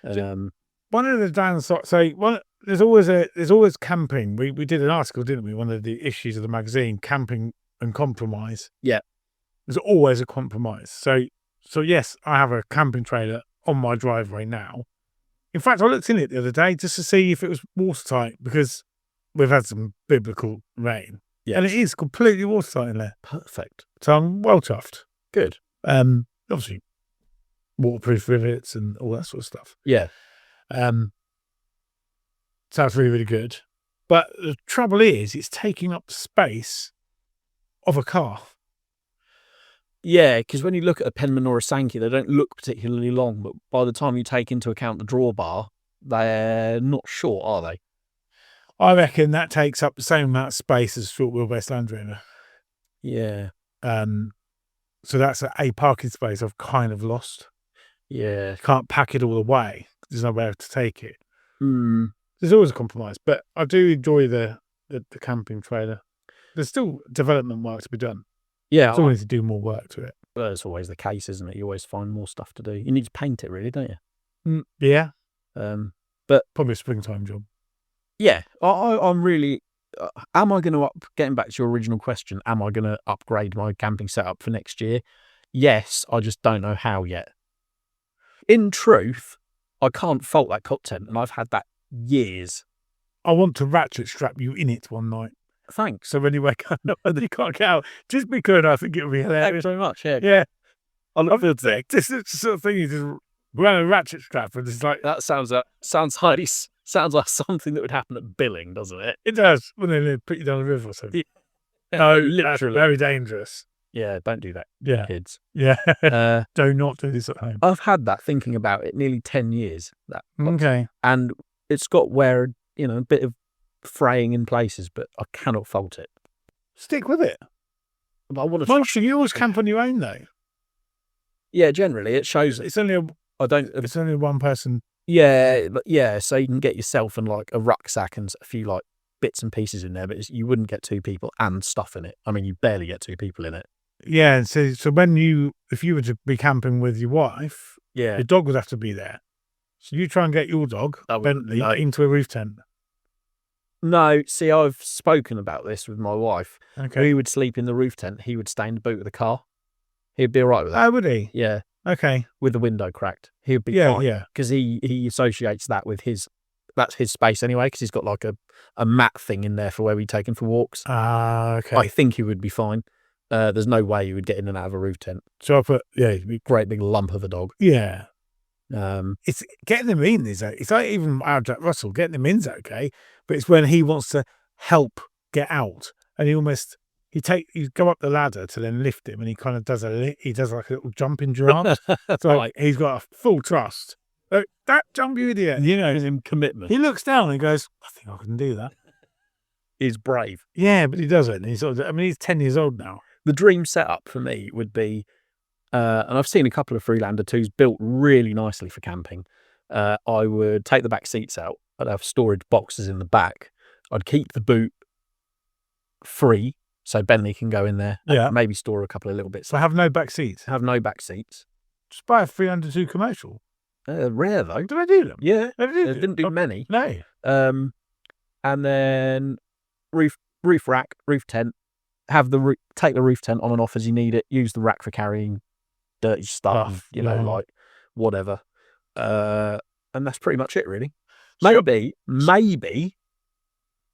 One of the downsides, so there's always camping. We did an article, didn't we? One of the issues of the magazine, camping and compromise. Yeah. There's always a compromise. So yes, I have a camping trailer on my driveway now. In fact, I looked in it the other day just to see if it was watertight because we've had some biblical rain. Yes. And it is completely watertight in there. Perfect. So I'm well chuffed. Good. Obviously, waterproof rivets and all that sort of stuff. Yeah. Sounds really, really good. But the trouble is, it's taking up the space of a car. Yeah, because when you look at a Penman or a Sankey, they don't look particularly long, but by the time you take into account the drawbar, they're not short, are they? I reckon that takes up the same amount of space as short wheelbase Land Rover. Yeah. So that's a parking space I've kind of lost. Yeah. Can't pack it all away. There's nowhere to take it. There's always a compromise, but I do enjoy the camping trailer. There's still development work to be done. Yeah. There's always to do more work to it. Well, it's always the case, isn't it? You always find more stuff to do. You need to paint it, really, don't you? Yeah. But probably a springtime job. Yeah. I'm really... am I going to getting back to your original question, am I going to upgrade my camping setup for next year? Yes, I just don't know how yet. In truth, I can't fault that cot tent, and I've had that years. I want to ratchet strap you in it one night. Thanks. So when you wake up and you can't get out, just be good. I think it would be hilarious. Thanks very much. Yeah. Yeah. I love it. This is the sort of thing you just run a ratchet strap and it's like that sounds like something that would happen at Billing, doesn't it? It does when they put you down the river or something. No, literally very dangerous. Yeah, don't do that, Yeah. kids. Yeah. Uh, Do not do this at home. I've had that thinking about it nearly 10 years. Okay. And it's got where, a bit of fraying in places, but I cannot fault it. Stick with it. But I want to. Most of you always camp on your own, though. Yeah, generally it shows. It's only It's only one person. Yeah. So you can get yourself and like a rucksack and a few like bits and pieces in there, but you wouldn't get 2 people and stuff in it. I mean, you barely get 2 people in it. Yeah. So if you were to be camping with your wife, Yeah. your dog would have to be there. So you try and get your dog, Bentley, into a roof tent. No, see, I've spoken about this with my wife. Okay. We would sleep in the roof tent. He would stay in the boot of the car. He'd be all right with that. Oh, would he? Yeah. Okay. With the window cracked. He'd be Yeah, fine. yeah. Because he associates that with that's his space anyway, because he's got like a mat thing in there for where we take him for walks. Ah, okay. I think he would be fine. There's no way he would get in and out of a roof tent. So I put, Great big lump of a dog. Yeah. It's getting them in it's like even our Jack Russell, getting them in's okay, but it's when he wants to help get out and you go up the ladder to then lift him and he kind of does like a little jumping giraffe. So like, he's got a full trust. Like, that jump, you idiot. He's in commitment. He looks down and goes, I think I can do that. He's brave. Yeah, but he doesn't. He's 10 years old now. The dream setup for me would be, and I've seen a couple of Freelander 2s built really nicely for camping. I would take the back seats out. I'd have storage boxes in the back. I'd keep the boot free so Bentley can go in there. Yeah. Maybe store a couple of little bits. So have no back seats. Have no back seats. Just buy a Freelander 2 commercial. Rare though. Do I do them? Yeah. I Didn't do many. No. And then roof rack, roof tent. Take the roof tent on and off as you need it. Use the rack for carrying dirty stuff, like whatever. And that's pretty much it, really. Maybe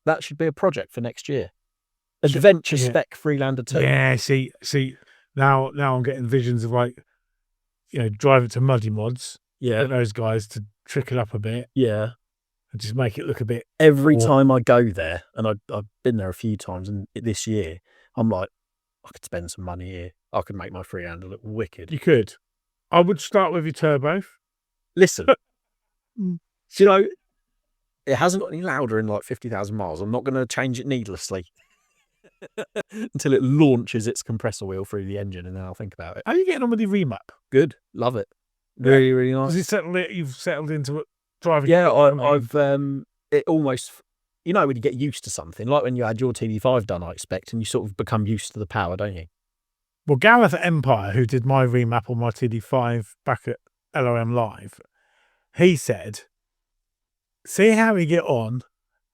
that should be a project for next year. Adventure spec Freelander 2. Yeah, see, now I'm getting visions of like, driving to Muddy Mods. Yeah. Those guys to trick it up a bit. Yeah. And just make it look a bit. Every time I go there, and I've been there a few times, and this year, I'm like, I could spend some money here. I could make my Freelander look wicked. You could. I would start with your turbo. Listen, it hasn't got any louder in like 50,000 miles. I'm not going to change it needlessly until it launches its compressor wheel through the engine, and then I'll think about it. How are you getting on with your remap? Good. Love it. Really, really nice. You've settled into it driving? Yeah, I've it almost, when you get used to something, like when you had your TD5 done, I expect, and you sort of become used to the power, don't you? Well, Gareth at Empire, who did my remap on my TD5 back at LOM Live, he said, see how we get on,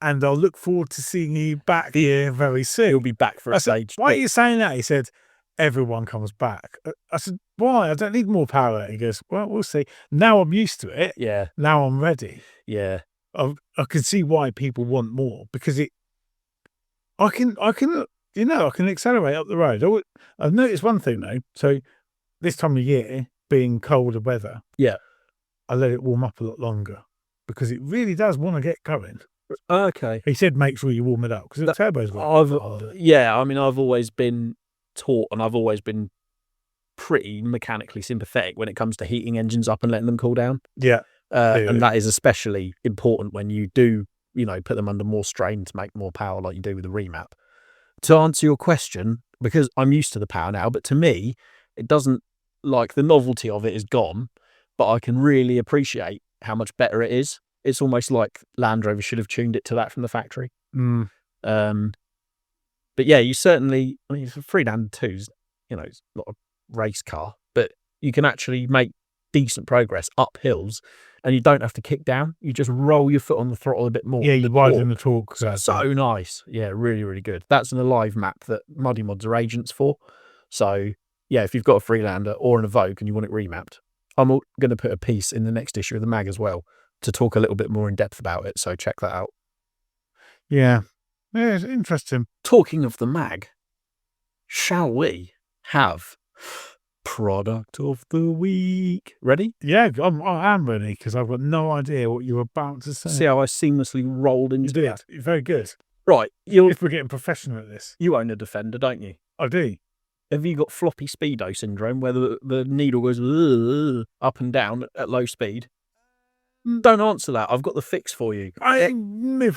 and I'll look forward to seeing you back here very soon. He'll be back for a stage. Why are you saying that? He said, everyone comes back. I said, why? I don't need more power. He goes, well, we'll see. Now I'm used to it. Yeah. Now I'm ready. Yeah. I can see why people want more, because I can accelerate up the road. I've noticed one thing though. So this time of year, being colder weather, I let it warm up a lot longer because it really does want to get going. Okay. He said, make sure you warm it up because the turbo's I've always been taught, and I've always been pretty mechanically sympathetic when it comes to heating engines up and letting them cool down. Yeah. And that is especially important when you do, put them under more strain to make more power like you do with the remap. To answer your question, because I'm used to the power now, but to me, it doesn't, like, the novelty of it is gone, but I can really appreciate how much better it is. It's almost like Land Rover should have tuned it to that from the factory. But yeah, you certainly, for Freelander 2s, it's not a race car, but you can actually make decent progress up hills, and you don't have to kick down. You just roll your foot on the throttle a bit more. Yeah, you widen the torque. So nice. Yeah, really, really good. That's an Alive map that Muddy Mods are agents for. So yeah, if you've got a Freelander or an Evoque and you want it remapped, I'm going to put a piece in the next issue of the mag as well to talk a little bit more in depth about it. So check that out. Yeah. Yeah, it's interesting. Talking of the mag, shall we have product of the week? Ready? Yeah, I am ready because I've got no idea what you're about to say. See how I seamlessly rolled into it. You're very good. Right. If we're getting professional at this. You own a Defender, don't you? I do. have you got floppy speedo syndrome where the needle goes up and down at low speed? Don't answer that. I've got the fix for you. I don't know.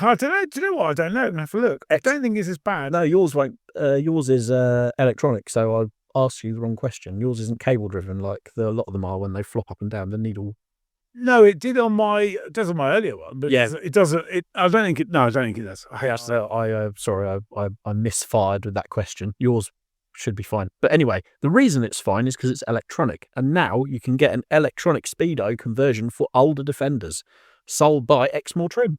Do you know what? I don't know. I'm gonna have a look. I don't think it's as bad. No, yours won't. Yours is electronic, so I asked you the wrong question. Yours isn't cable driven like a lot of them are when they flop up and down. The needle. No, it did on my. It does on my earlier one, but Yeah. it doesn't. I don't think it. No, I don't think it does. Sorry, I misfired with that question. Yours should be fine. But anyway, the reason it's fine is because it's electronic, and now you can get an electronic speedo conversion for older Defenders, sold by Exmoor Trim.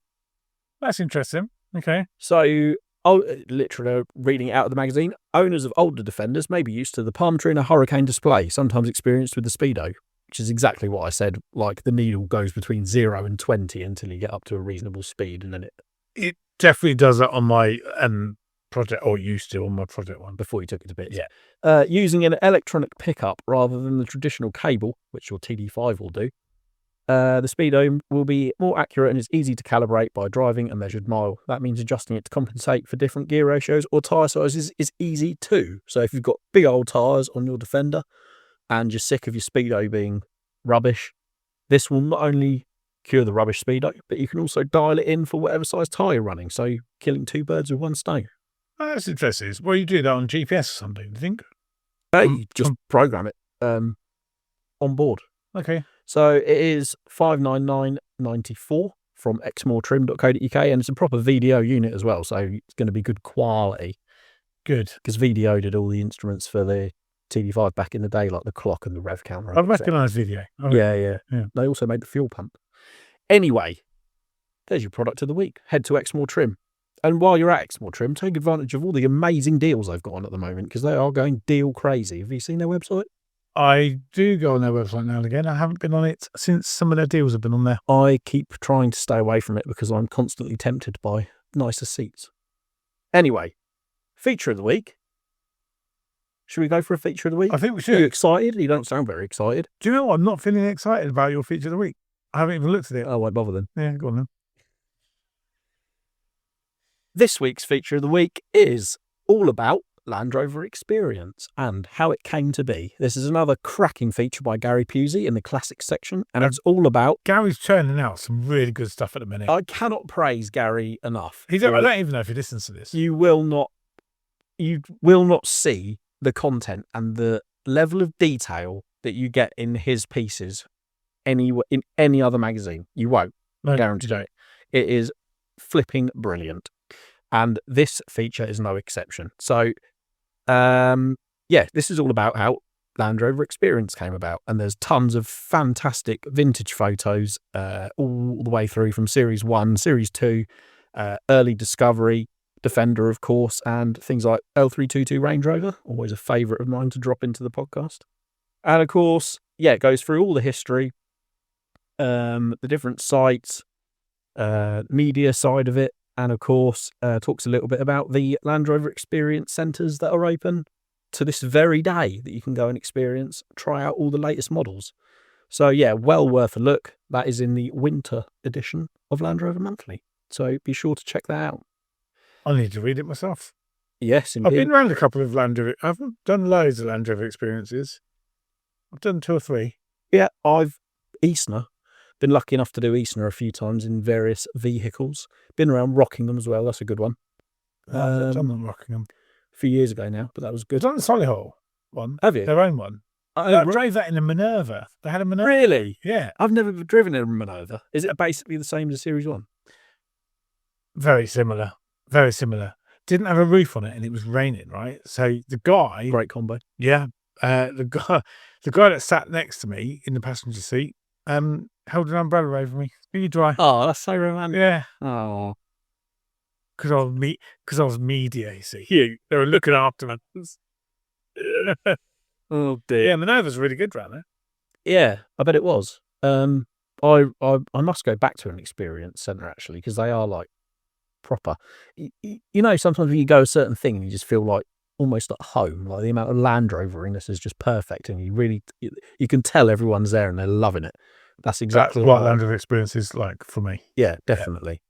That's interesting. Okay. So, literally reading it out of the magazine, owners of older Defenders may be used to the palm tree and a hurricane display, sometimes experienced with the speedo, which is exactly what I said. Like the needle goes between 0 and 20 until you get up to a reasonable speed, and then it definitely does that on my project, or used to on my project one. Before you took it to bits. Yeah. Using an electronic pickup rather than the traditional cable, which your TD5 will do, the speedo will be more accurate and is easy to calibrate by driving a measured mile. That means adjusting it to compensate for different gear ratios or tyre sizes is easy too. So if you've got big old tyres on your Defender and you're sick of your speedo being rubbish, this will not only cure the rubbish speedo, but you can also dial it in for whatever size tyre you're running. So you're killing two birds with one stone. Oh, that's interesting. Well, you do that on GPS or something, do you think? You just program it on board. Okay. So it is $599.94 from exmoretrim.co.uk, and it's a proper VDO unit as well, so it's going to be good quality. Good. Because VDO did all the instruments for the TD5 back in the day, like the clock and the rev counter. I recognise VDO. Yeah. They also made the fuel pump. Anyway, there's your product of the week. Head to Exmoor Trim. And while you're at Exmoor Trim, take advantage of all the amazing deals they've got on at the moment, because they are going deal crazy. Have you seen their website? I do go on their website now and again. I haven't been on it since some of their deals have been on there. I keep trying to stay away from it because I'm constantly tempted by nicer seats. Anyway, feature of the week. Should we go for a feature of the week? I think we Are should. you excited? You don't sound very excited. Do you know what? I'm not feeling excited about your feature of the week. I haven't even looked at it. I won't bother then. Yeah, go on then. This week's feature of the week is all about Land Rover Experience and how it came to be. This is another cracking feature by Gary Pusey in the classics section, and it's all about... Gary's churning out some really good stuff at the minute. I cannot praise Gary enough. I don't even know if he listens to this. You will not see the content and the level of detail that you get in his pieces in any other magazine. You won't. No, guarantee it. It is flipping brilliant. And this feature is no exception. So, this is all about how Land Rover Experience came about. And there's tons of fantastic vintage photos all the way through from Series 1, Series 2, early Discovery, Defender, of course, and things like L322 Range Rover, always a favourite of mine to drop into the podcast. And, of course, it goes through all the history, the different sites, media side of it, and, of course, talks a little bit about the Land Rover Experience centres that are open to this very day that you can go and try out all the latest models. So, well worth a look. That is in the winter edition of Land Rover Monthly. So be sure to check that out. I need to read it myself. Yes, indeed. I've been around a couple of Land Rover. I've done loads of Land Rover Experiences. I've done 2 or 3. Yeah, I've been lucky enough to do Eastner a few times in various vehicles. Been around Rockingham as well. That's a good one. I've done Rockingham a few years ago now, but that was good. I've done the Solihull one. Have you? Their own one. I drove that in a Minerva. They had a Minerva. Really? Yeah. I've never driven a Minerva. Is it basically the same as Series 1? Very similar. Very similar. Didn't have a roof on it, and it was raining, right? So the guy... Great combo. Yeah. The guy that sat next to me in the passenger seat held an umbrella over me. Be dry. Oh, that's so romantic. Yeah. Oh. Because I was media, you see. They were looking after me. Oh, dear. Yeah, Minerva's really good round there. Yeah, I bet it was. I must go back to an Experience Centre, actually, because they are, like, proper. Sometimes when you go a certain thing and you just feel like almost at home, like the amount of Land Rover-iness is just perfect, and you can tell everyone's there and they're loving it. That's exactly what Land Rover Experience is like for me. Yeah, definitely.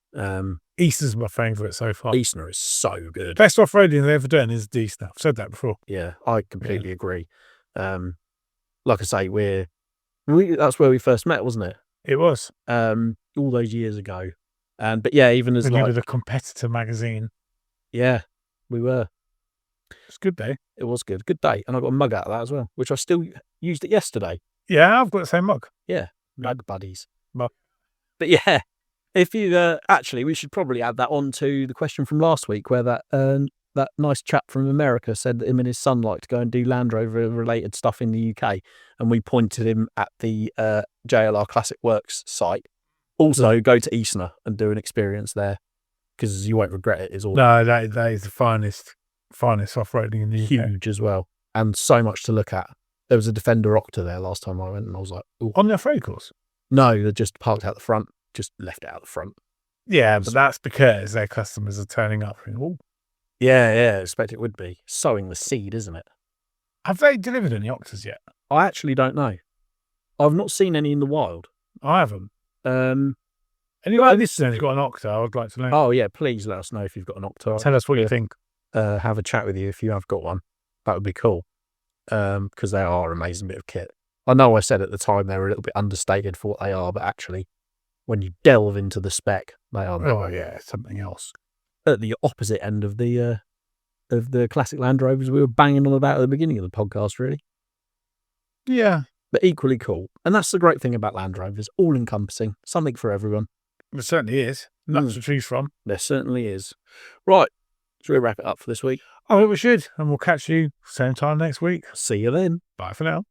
Easter's my favourite so far. Eastner is so good. Best off-roading they've ever done is the Easter. I've said that before. Yeah, I completely agree. Like I say, that's where we first met, wasn't it? It was. All those years ago. But yeah, even as When you were the competitor magazine. Yeah, we were. It's a good day. It was good. Good day. And I got a mug out of that as well, which I still used it yesterday. Yeah, I've got the same mug. Yeah, mug buddies. Mug. But yeah, if you actually, we should probably add that on to the question from last week, where that nice chap from America said that him and his son like to go and do Land Rover related stuff in the UK, and we pointed him at the JLR Classic Works site. Also, go to Eastner and do an experience there, because you won't regret it. Is all. No, that is the finest off-roading in the UK. Huge as well, and so much to look at. There was a Defender Octa there last time I went, and I was like, ooh. On the off-road course? No, they just parked out the front, just left it out the front. Yeah, but that's because their customers are turning up. Ooh. Yeah, I expect it would be. Sowing the seed, isn't it? Have they delivered any Octas yet? I actually don't know. I've not seen any in the wild. I haven't. Anyway, this has got an Octa, I would like to know. Oh, yeah, please let us know if you've got an Octa. Tell us what you think. Have a chat with you if you have got one. That would be cool. Because they are an amazing bit of kit. I know I said at the time they were a little bit understated for what they are, but actually, when you delve into the spec, they are. Oh, yeah, something else. At the opposite end of the classic Land Rovers we were banging on about at the beginning of the podcast, really. Yeah. But equally cool. And that's the great thing about Land Rovers, all-encompassing, something for everyone. There certainly is. Nuts to choose from. There certainly is. Right, shall we wrap it up for this week? I think we should. And we'll catch you same time next week. See you then. Bye for now.